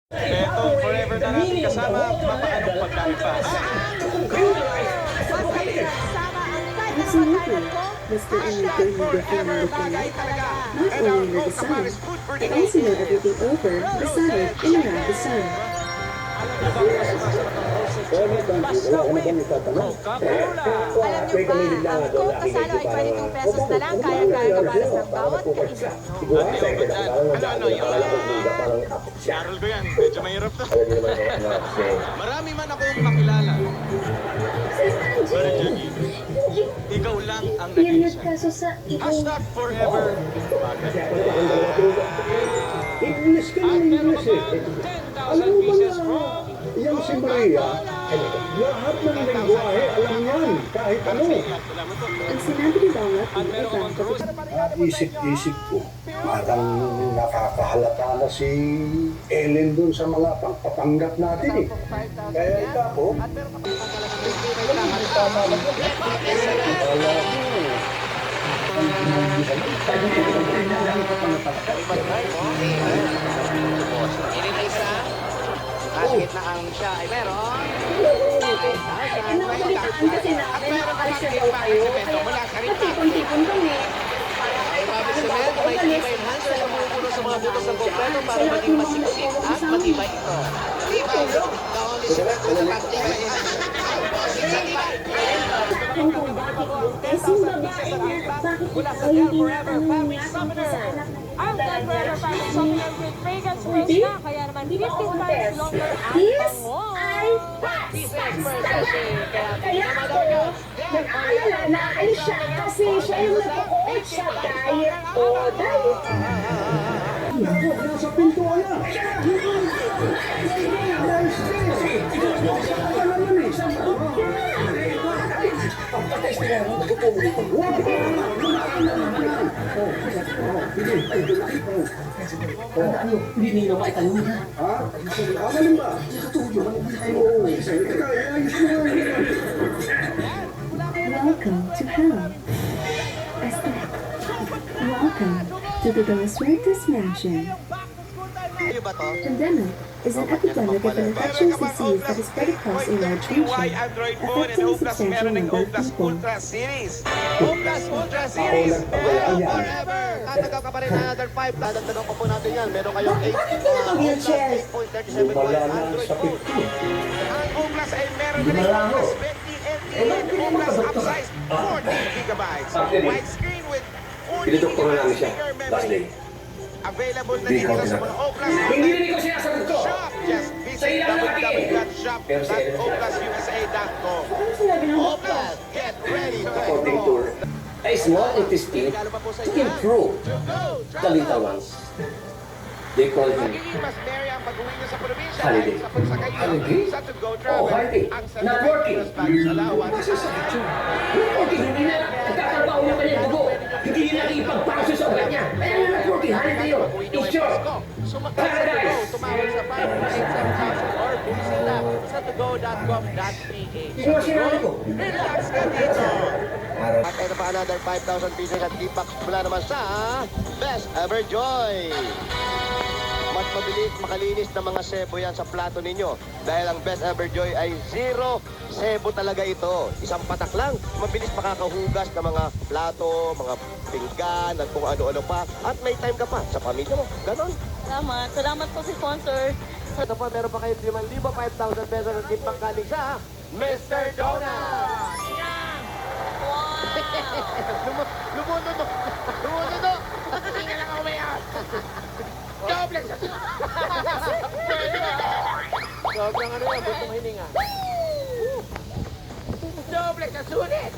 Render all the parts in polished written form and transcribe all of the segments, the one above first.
Etong forever na natin kasama, mapaanong pagkaipas. Absolutely. Mr. Enrico Hidefumi Lupinay, not only under the sun, but also know everything over, beside, and around the sun. Basta win, Coca-Cola. Alam niyo ba, ang Coke kasalo ay 22 pesos na lang, kaya-kaya kapalas ng bawat kaisa. Ano yun? Sinarol ko yan, medyo mahirap to. Marami man akong makilala. Pero Jackie, ikaw lang ang nag-iisa. Hashtag forever. English ka ng English eh. 10,000 pieces from Yung si Maria, lahat ng lingwahe, alam yan, kahit ano. Ang sinabi ni Donald At ay meron kang cruise. Isip-isip ko, parang nakakahalata na si Ellen dun sa mga pagpapanggap natin eh. Kaya ikaw po, Kahit na ang siya ay meron. Nakakalitaan kasi namin, nakakalis na daw kayo. Mula sa rin. Tipon-tipon kami. Ay, Bobby Cement, may tibay enhancer na bumubuno sa mga butos ng kompleto para maging masiksik at matibay ito. Tibay, only cement with the matibay enhancer. Kung bakit buntis yung babae niya, bakit ikaw hindi natanong niya tungkol sa anak na Ang God Forever Family Supplement with fragrance fresh na, kaya naman 15 times longer This ang ay kaya ako, nag-aalala na alis siya kasi siya yung nag-coach sa diet o diet. nasa pintuan na. Hindi nila maitanong ha. Ha? Ano ba? Oo, kaya ayos mo nga. Welcome to hell. Welcome to the Velociraptor's mansion. Ano ba to? Pandemic is an epidemic of an infectious disease that is spread across a large MTY region, Android phone and affecting a Oplas substantial meron ng number of Oplas people. Ultra Series. Oplas Ultra Series. Forever! Tatagaw ka pa rin another 5. Dadagdagan pa po natin yan. Meron kayong 8.37 volt Android phone. Ang Oplas ay meron na rin Oplas 20 LTE Oplas upsize 14 gigabytes. Widescreen with 40 gigabytes speaker memory. Available na dito sa mga Oplas. Hindi rin ko sinasagot ko. Shop! Just visit www.shop.oplasusa.com. Oplas, get ready to explore. A small intestine to improve the little ones. They call him Magiging mas merry ang pag-uwi niyo sa probinsya Holiday. dahil sa pagsakay niyo Holiday? sa To Go Travel. Oh, holiday. Ang Not working. baggage allowance. Working, hindi na. Nagtatrabaho na kanyang dugo. Hindi na nakipag-process sa ugat niya. Ayan na working, holiday yun. It's sure. Sumakay sa To Go, tumawag sa 597,000 or bumisita sa togo.com.ph. Sino ang sinabi ko? Relax ka dito! At ito pa another 5,000 pieces at gift box mula naman sa Best Ever Joy. Mas mabilis makalinis ng mga sebo yan sa plato ninyo dahil ang Best Ever Joy ay zero sebo talaga ito. Isang patak lang, mabilis makakahugas ng mga plato, mga pinggan at kung ano-ano pa at may time ka pa sa pamilya mo. Ganon. Salamat. Salamat po si sponsor. Ito pa, meron pa kayo 5,000, 5,000 pesos at gift pack galing sa Mr. Donut! Lumundo! Hindi nga lang ako may Doble sa... Sobrang ano yan, gusto mahininga. Doble sa sulit!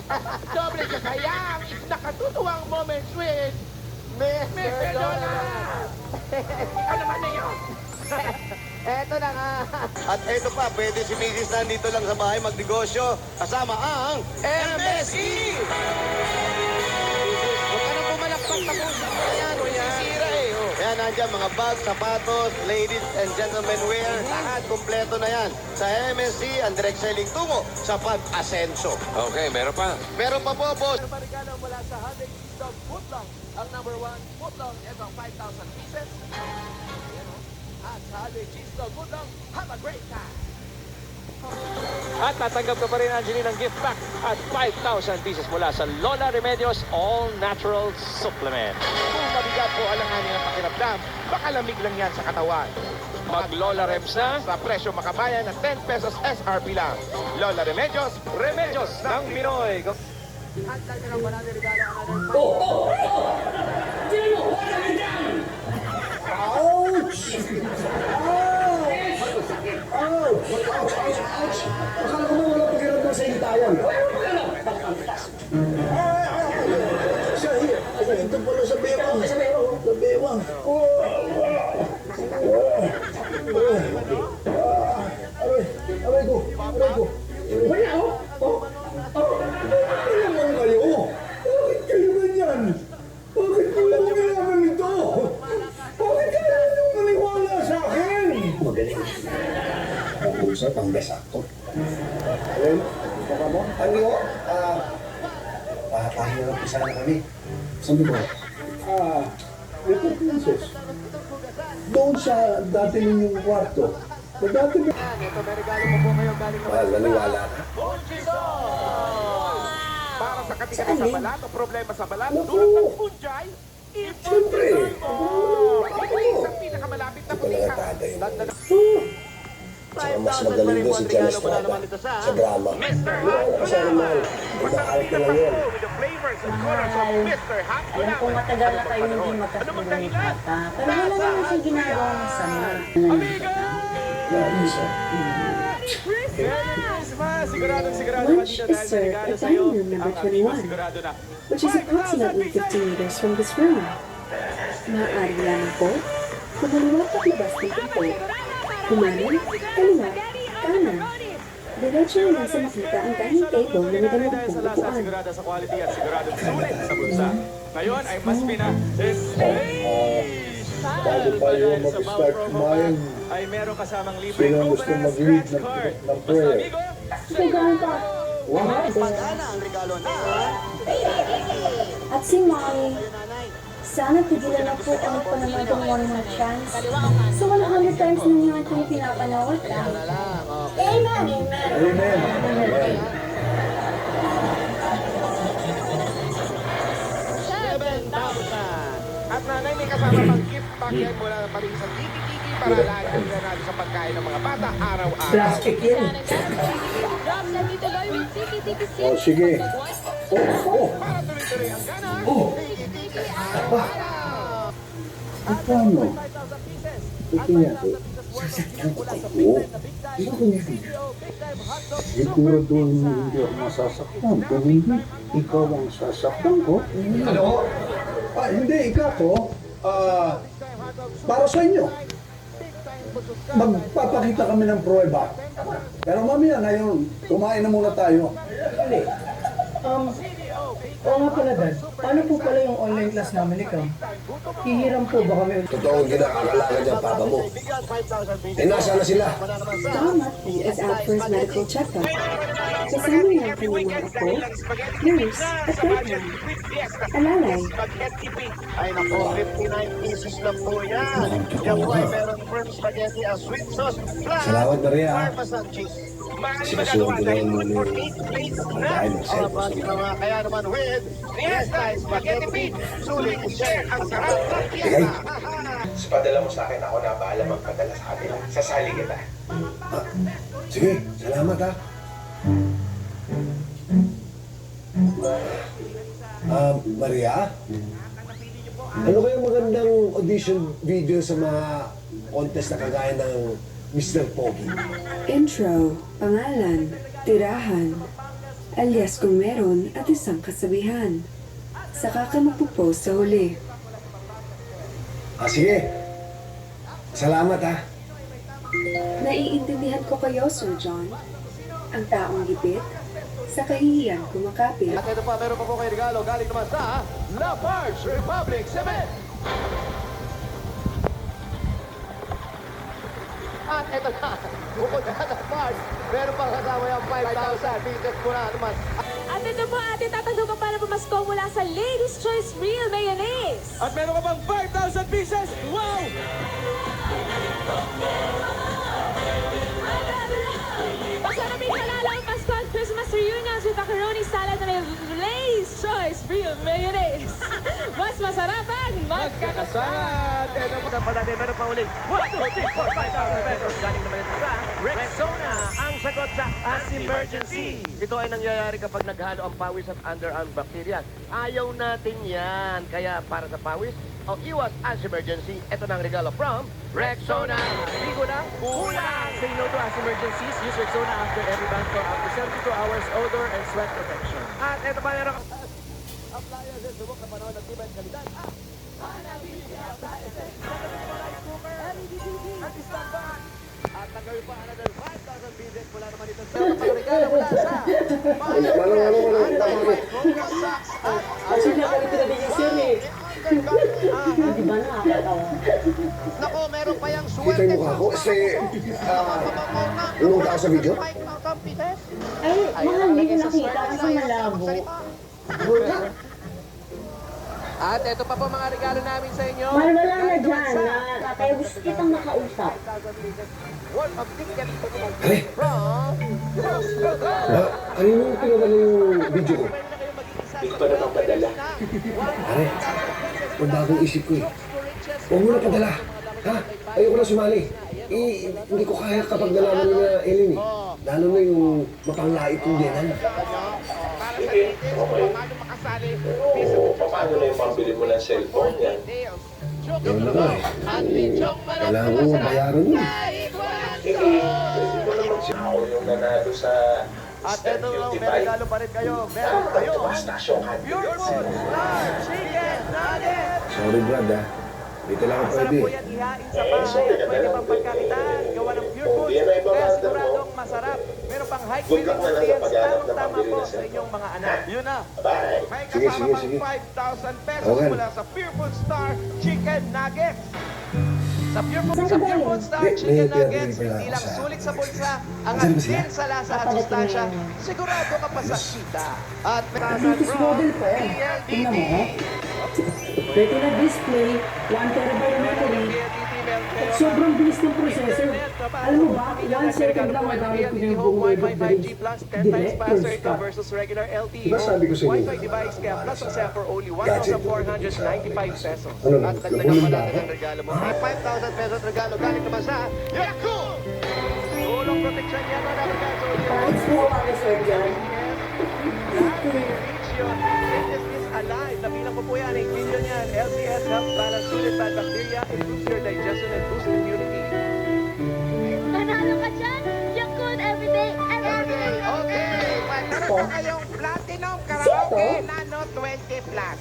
Doble sa sayang! Nakatutuwang moments with Mr. Donut! Ikaw naman na yun! Eto na nga. At eto pa, pwede si Mrs. nandito lang sa bahay magnegosyo kasama ang MSE! Huwag ka nang pumalakpak, tapusin mo na yan. Sisira eh. Oh. Yan, nandiyan mga bags, sapatos, ladies and gentlemen wear. Lahat, kompleto na yan. Sa MSE, ang direct selling tungo sa pag-asenso. Okay, meron pa. Meron pa po, boss. Ano pa regalo mula sa 100 Kids Dog Footlong? Ang number 1 footlong, ito 5,000 pieces. Ayan o. At sa Holiday Cheese Dog, good luck. Have a great time. At tatanggap ka pa rin, Angeline, ng gift pack at 5,000 pieces mula sa Lola Remedios All Natural Supplement. Kung mabigat po alanganin ang pakiramdam, baka lamig lang yan sa katawan. Mag Lola Rems na sa presyo makabayan na 10 pesos SRP lang. Lola Remedios, Remedios ng Pinoy. Sino mo? Wala ka dyan! Ouch! Ouch! Akala ko mo wala pakiramdam sa hintayan. Ito pala sa bewang. Sa bewang. Aray ko. Wala, oh. Ano naman kayo? Bakit kayo ganyan? Bakit ko lang kailangan ito? Bakit kayo nang maniwala sa akin? Magaling. Usap ang besakto. Ayun, baka mo? Ano? Papahinga lang po sana kami. Sabi ko, ito princess. Doon sa dati ninyong kwarto. Sa dati ba? Ito, may regalo mo po kayo galing naman. Naniwala ka. Para sa katigasan sa balat o problema sa balat, Naku! tulad ng punjay, Siyempre. Ito ang pinakamalapit na Ito talaga putika. tatay. Dagdag Tsaka mas magaling doon si Jan Estrada sa drama. Kasi naman, nag-aaral na lang yun. with the flavors and colors of Mr. Hot Alam ko matagal na tayo hindi magkasundo ni Papa. Pero wala naman siya ginagawang masama. Larissa. Lunch is served at dining room number 21, which is approximately 15 meters from this room. Maaari lamang po, kumaliwa at labas ng pinto. Kumanan, kaliwa, kanan. Diretso na sa makita ang dining table na may dalawang upuan. Sigurado sa quality at sigurado sulit sa bulsa. Ngayon ay mas Bago tayo mag-start kumain, ay meron kasamang libre sino gusto mag-lead ng prayer? At si Mommy, sana tigilan na po ang panonood ng one more chance. So 100 times na niyo itong pinapanood ka. Amen, amen. Amen. At nanay, may kasama pang gift pack yan mula pa rin sa tiki-tiki para lagi na natin sa pagkain ng mga bata araw-araw. Plastic yan. O sige. Para tuloy-tuloy ang gana. Tiki-tiki araw-araw. Paano? 5,000 pieces. Ito niya. Sasakyan ko kayo. Ano ko niya? Siguro hindi ako masasaktan. Kung hindi, ikaw ang sasaktan ko. Ano? Hindi, ikaw ko. Para sa inyo. Magpapakita kami ng prueba. Pero mamaya ngayon, kumain na muna tayo. Oo nga pala, Dad. Paano po pala yung online class namin ikaw? Hihiram po ba kami? Totoong ginakakalaga dyan, papa mo. Nasa na sila? Tom Matthew is out for his medical checkup. Kasama niya ang kanyang mga apo, nurse, at girlfriend. Alalay, Ay nako, 59 pieces na po yan. Yan po ay meron firm spaghetti as sweet sauce plus Salamat, Maria. parmesan cheese. Sinusunod ko na yung muna dahil ng cellphone sa mga. Kaya naman with Fiesta Spaghetti Pete, sulit share ang sarap ng Bigay. Fiesta. Padala mo sa akin, ako na bahala magpadala sa kanila. Sasali kita. Sige, salamat ha. Maria? Ano kayong magandang audition video sa mga contest na kagaya ng Mr. Pogi? intro, pangalan, tirahan, alias kung meron at isang kasabihan. Saka ka magpo-post sa huli. Sige. Salamat ha. Naiintindihan ko kayo, Sir John. Ang taong gipit, sa kahihiyan kumakapit. At ito pa, meron pa po kayo regalo galing naman sa La Farge Republic Cement. At ito na, bukod na La Farge, meron pa kasama yung 5,000 pieces mula naman. At ito po, ating tatanggap para pumasko mula sa Ladies' Choice Real Mayonnaise. At meron ka pang 5,000 pieces. Wow! Masaraming halalang Paskal Christmas reunions with macaroni salad na may Lay's Choice Real Mayonnaise. Mas masarap ang magkakasal. Ito po sa natin, meron pa ulit. 1, 2, 3, 4, 5,000 pesos. Galing naman ito sa Rexona, ang sagot sa as emergency. Ito ay nangyayari kapag naghalo ang pawis at underarm bacteria. Ayaw natin yan. Kaya para sa pawis, o iwas as emergency, ito na ang regalo from Rexona. Hindi ko lang kulang. Say no to as emergencies. Use Rexona after every bath for up to 72 hours odor and sweat protection. At ito pa meron. Appliances, subok na panahon ng tibay at kalidad. At nagawin pa another 5,000 pieces mula naman ito sa pagregalo mula sa Kasi na kami pinabigyan siya eh. Di ba nakakatawa? Nako, meron pa yung Kita swerte. yung mukha ko kasi nung tao sa video. Ay, mahal, hindi ko nakita kasi malabo. At ito pa po mga regalo namin sa inyo. Mahal, wala na dyan. Kaya gusto kitang makausap. Worth of tickets from Ano yung pinabala yung video ko? Hindi pa naman padala. Pare, ang bagong isip ko eh. Huwag mo na padala. Ha? Ayoko na sumali. Hindi ko kaya kapag nalaman na Ellen eh. Lalo na yung mapanglait yung Jenan. Sige, okay. Oo, paano na yung pambili mo ng cellphone yan? Yun na nga eh. Kailangan ko bayaran yun. Sige, pwede mo naman siya. Ako yung nanalo sa At Stem ito lang, Beauty may regalo pa rin kayo. Meron kayo. Station Pure Food Star Chicken Nugget. Sorry Brad ah. Dito lang ako Masarap pwede. po yan ihain sa bahay at pwede pang pagkakitaan. Gawa ng Pure Food. Kaya siguradong masarap. Meron pang high Good luck feeling na lang sa nutrients. paghanap ng Tamang-tama pambili po na sa cellphone. inyong mga anak. Yun na. Bye! May Sige, kasama sige, pang sige. 5,000 pesos Okay. mula sa Pure Food Star Chicken Nuggets. Sa Pure Food Star May Chicken pera Nuggets, rin pala hindi ako lang sa- sulit sa bulsa, ang Saan ba sila? asin sa lasa at sustansya, sigurado ka pa sa kita. At may Latest model pa yan. Tingnan mo, ha? Retina display, 1 terabyte memory. At sobrang bilis ng processor. Alam mo ba, 1 second lang magamit ko yung buong web of the rings. Direct non-stop. versus regular LTE. Diba sabi ko sa inyo? Wi-Fi device kaya plus ang saya for only Gadget. 1,495 pesos. Ano na? At dagdagan Nahulog pa ba natin ako? ang regalo mo. May 5,000 pesos regalo galing naman sa Yakult! Tulong proteksyon yan na regalo. Thanks po, Mami Sir John. Alive. Nabilang ko po yan. 8 million yan. LCS helps balance sulit bad bacteria, improves your digestion and boosts immunity. Nanalo ka dyan? Yakult everyday, everyday. Okay. Meron pa kayong Platinum Karaoke Nano 20 Plus.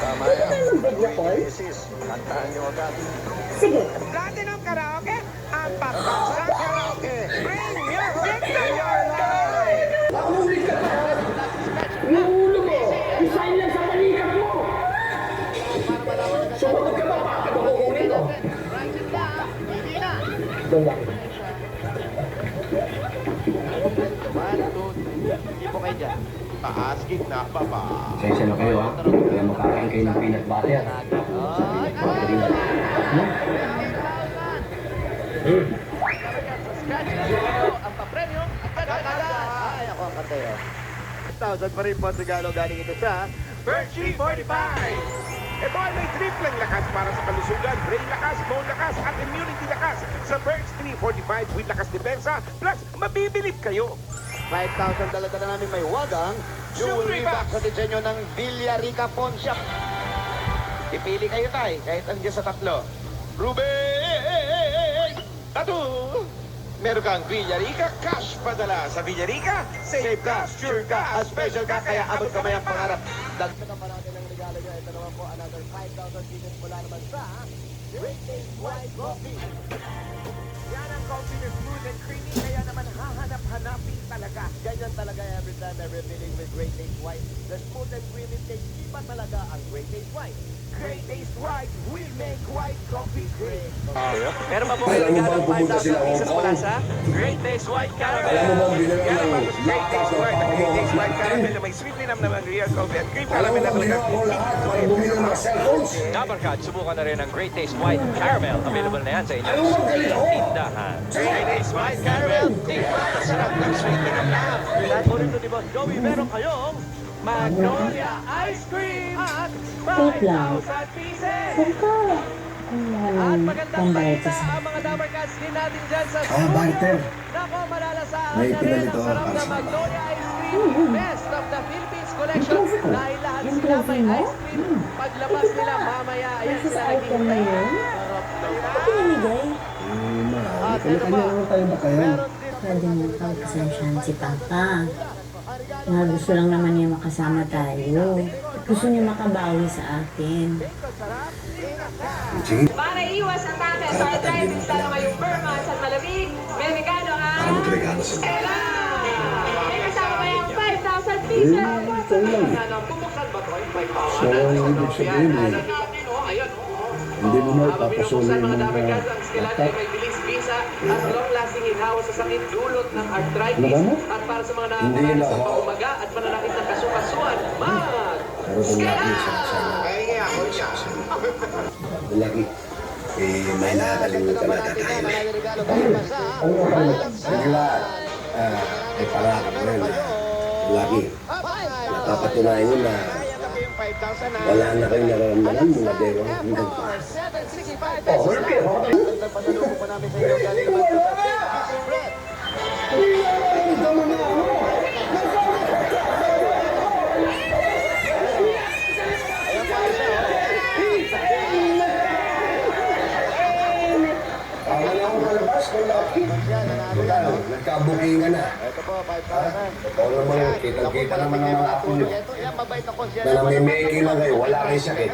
Tama yan. Video call? Kantahan nyo agad. Sige. Platinum Karaoke, ang pagkasa karaoke. Bring music to your life! Yung ulo mo, isahin lang sa balikat mo. Sumagot ka ba? Bakit ako kukunin ko? Hindi po kayo dyan. Taas, gitna, baba. Sensya na kayo ha. Kaya makakain kayo ng peanut butter. Ang papremyo, ay, ako ang katero. 1,000 pa rin po ang regalo galing ito sa Virtue 45. Ito ay may tripleng lakas para sa kalusugan, brain lakas, bone lakas, at immunity lakas sa Birch 345 with lakas depensa, plus mabibilib kayo. 5,000 talaga na namin may wagang jewelry box sa disenyo ng Villarica Pawn Shop. Ipili kayo tay, kahit andiyan sa tatlo. Ruben! Tattoo! Meron kang Villarica Cash padala. Sa Villarica, safe ka, sure ka, at special ka, kaya abot kamay ang pangarap. Dagdagan pa natin ang regalo niya. Ito naman po po, another 5,000 pieces mula naman sa Great Taste White Coffee. Yan ang coffee na smooth and creamy, kaya naman hahanap-hanapin talaga. Ganyan talaga every time, every feeling with Great Taste White. The smooth and creamy taste, iba talaga ang Great Taste White. Great Taste White, we make white coffee great. Meron pa po Alam mo bang pumunta sila Hong pieces Kong? mula sa Great Taste White Caramel. Alam mo bang binala Yan ang ng Great Taste White, ang Great Taste White Caramel laptop? na may sweet linam naman real coffee at cream Alam mo caramel na bang ginawa ko lahat para bumili ng mga cellphones? Dabarkad, subukan na rin ang Great Taste White Caramel. Available na yan sa inyong Alam mo bang galit ako? tindahan. Great Taste White Caramel, tingnan ang sarap ng sweet linam na. At ulit ni Boss Joey, meron kayong Magnolia Ice Cream at Wait lang. 5,000 pieces. Saan ka? at magandang Pambayad balita sa ang mga Dabarkads din natin dyan sa barter. Nako, malalasahan May na rin pinalito ang sarap para na sa Magnolia Ice Cream. Best of the Philippines Collection. Dahil lahat Yung sila may trophy mo? ice cream. Paglabas nila mamaya, ayan Versus sila item na yun? Sarap naman. Ano pinamigay? Mahal. Kanya-kanya naman tayo ba kayo? Meron din Pwede mo pagpasensyahan si Papa. Na gusto lang naman niya makasama tayo. Gusto niya makabawi sa akin. Sige, Para iwas ang takot sa arthritis lalo ngayong Burma at malamig, may regalo para ang magregalo sa mga. may kasama kayang 5,000 pieces. Ikaw lang. So, ang ibig sabihin hindi mo na ipapasuloy ng laptop. at long-lasting inhawa sa sakit dulot ng arthritis. Ano ba? At para sa mga Hindi nakakaranas na ng ako. paumaga at pananakit ng kasukasuan, Pero kung lagi sa kasama. Kung lagi, may nakakalimutan na kakain na. Bigla, ay paraka mo rin na lagi. Napapatunayan nyo na wala na kayong nararamdaman mula dewa hanggang pa. Wala akong palabas kung laki. Nagkabukingan na. Ito po, 5,000. Ikaw naman, kitang-kita naman ang mga apo nyo. Yan, mabait na concierge. Na namimiki lang kayo, wala kayong sakit.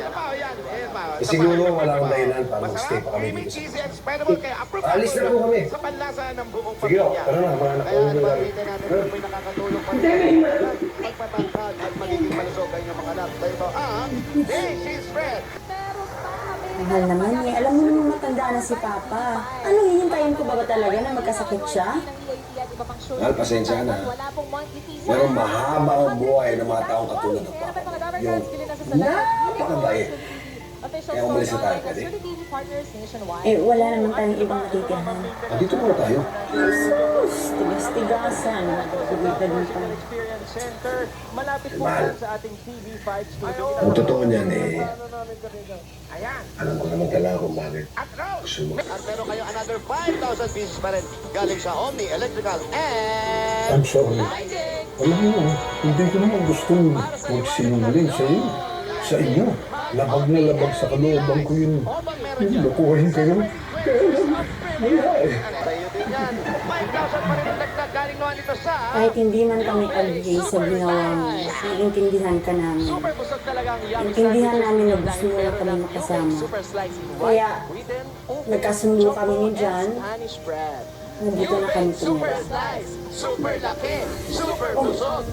Siguro wala akong dahilan para mag-stay pa kami dito sa Cheesy and spreadable kaya approve Alis na po kami. sa panlasa ng buong Sige, pamilya. tara na, mga anak ko. Kaya pag-uwitin natin kung may nakakatulong pa rin. Pagpapangkad at magiging malusog ang inyong mga anak. Dahil ba, Hey, she's Fred. Mahal naman eh. Alam mo naman matanda na si Papa. Ano, hihintayin ko ba talaga na magkasakit siya? Mahal, pasensya na. Pero mahaba ang buhay ng mga taong katulad ng Papa. Yung napakabait. Kaya umalis na tayo, pwede? Eh, wala naman tayong ibang natitirahan. Dito muna tayo. Jesus! Tigas-tigasan. Nagkakabitad mo pa. Experience Center, malapit po Mahal. sa ating TV5 studio. Ang totoo niyan Ayan. alam ko naman talaga kung bakit At Rose. gusto mo. At meron kayo another 5,000 pieces pa rin galing sa Omni Electrical and I'm sorry. Alam mo, hindi ko naman gustong magsinungaling sa iyo. Sa inyo. Labag na labag sa kalooban ko yun. Lukuhin kayo. Kaya lang, wala eh. sa iyo din yan. 5,000 pa rin ang dagdag galing naman ito sa Kahit hindi man kami agree sa ginawa mo, naiintindihan ka namin. super busog talaga ang yummy Intindihan sandwiches. namin na gusto mo lang kami makasama. Super slicing Kaya, white, wheaten, nagkasundo kami ni John. honey spread. Nandito na kami Super tumira. slice, super laki, super busog,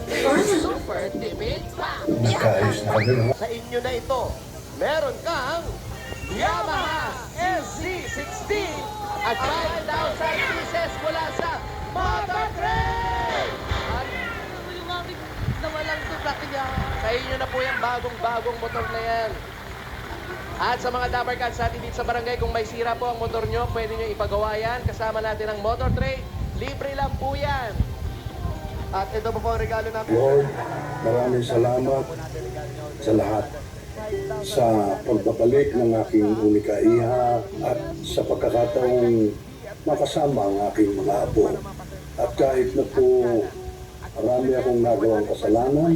super tipid pa. Nagkaayos na kami. no? Sa inyo na ito, meron kang Yamaha SZ16 at 5,000 pieces mula sa Motor Trade! At lumamig na walang tutak niya. Sa inyo na po yung bagong-bagong motor na yan. At sa mga Dabarkads natin dito sa barangay, kung may sira po ang motor nyo, pwede nyo ipagawa yan. Kasama natin ang Motor Trade. Libre lang po yan. At ito po ang regalo natin. Lord, maraming salamat sa lahat. Sa pagbabalik ng aking unika iha at sa pagkakataong makasama ang aking mga apo. At kahit na po marami akong nagawang kasalanan,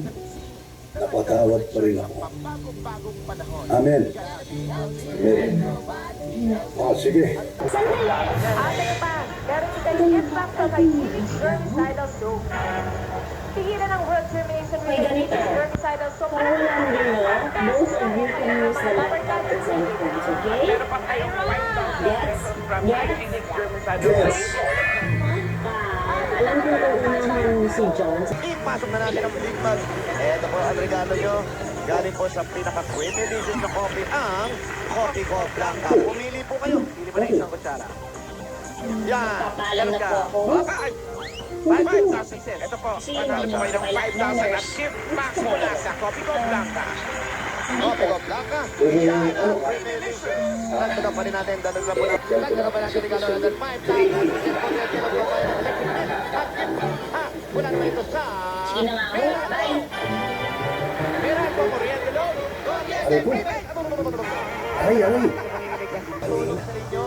napatawad pa rin ako. Amen. Amen. Sige. Ate pa, meron kita gift pack sa kay Felix Germicidal Soap. pigilan ang world germination May ganito. herbicidal so Para wala mo din mo, both of you can use the laptop at some point, okay? Yes? Yes. Alam ko kung unahan mo si Jones. Ipasok na natin ang Big Mag. Ito po ang regalo nyo. Galing po sa pinaka-creamy delicious na coffee, ang Coffee Co Blanca. Pumili po kayo. Pili mo na isang kutsara. Yan. Papaalam na po ako. Ay! 5,000 cents. Ito po, panalo po kayo ng 5,000 at gift box mula sa Coffee Co Blanca. Coffee Co Blanca. Yan ang creamy delicious. Dagdagan pa rin natin. Dagdagan pa natin regalo natin 5,000. Mula naman ito sa... Sige na nga ako. Bye. Meron po, kuryente load. Aray ko. Aray, aray. Tulong sa inyo.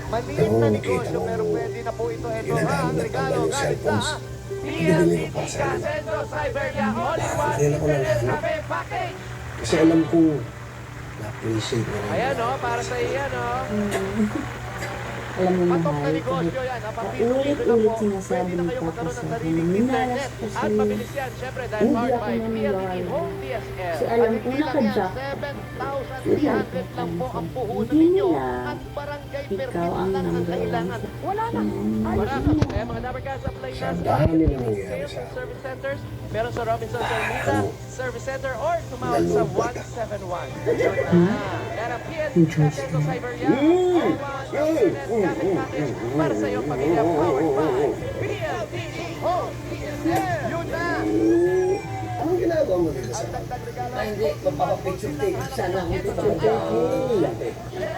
Maliit na negosyo pero pwede na po ito. Ito ang regalo galing sa Binili ko para sa akin. Centro Siberia All-in-One Hindi na ko Internet nalahanap. Cafe Package. Kasi alam kong na-appreciate na rin. Ayan o, para sa iyan o. Alam mo, patok na mahal, negosyo yan. paulit-ulit sinasabi ni Papa sa akin na minalas ko At siya. mabilis yan, syempre, dahil Hindi powered ako by naniniwala. PLDT Home DSL. Kasi alam ko naka-jack. 7,300 lang po ang puhunan Hindi ninyo. nila. At barangay Ikaw permit ang lang ang number kailangan. one. Wala na. Wala ka. Kaya mga Dabarcats apply na Sa sa dami na nangyayari sales sa and service centers. Meron sa Robinson Salmita Service Center or tumawag sa 171. Yan ang PLDT Centro Siberia. Para sa iyong pamilya, powered by PLDT Home DSL. Yun na! Anong ginagawa mo dito sa Hindi, magpapapicture take. Sana ako dito.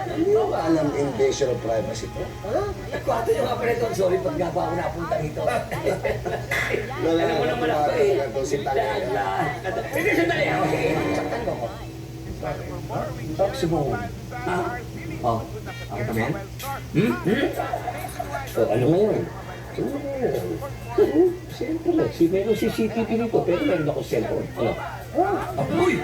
Hindi mo ba alam invasion of privacy to? Ha? Nagkwato yung operator. Sorry pag nga ba ako napunta rito. Alam mo naman ako eh. Si Tanay. Hindi, sandali. Okay. Saktan ko ko. Talk si Bongo. Oh, ako kami yan? So, ano ngayon? Ano ngayon? Siyempre, Meron CCTV dito, pero meron ako cellphone. Ano? Uy!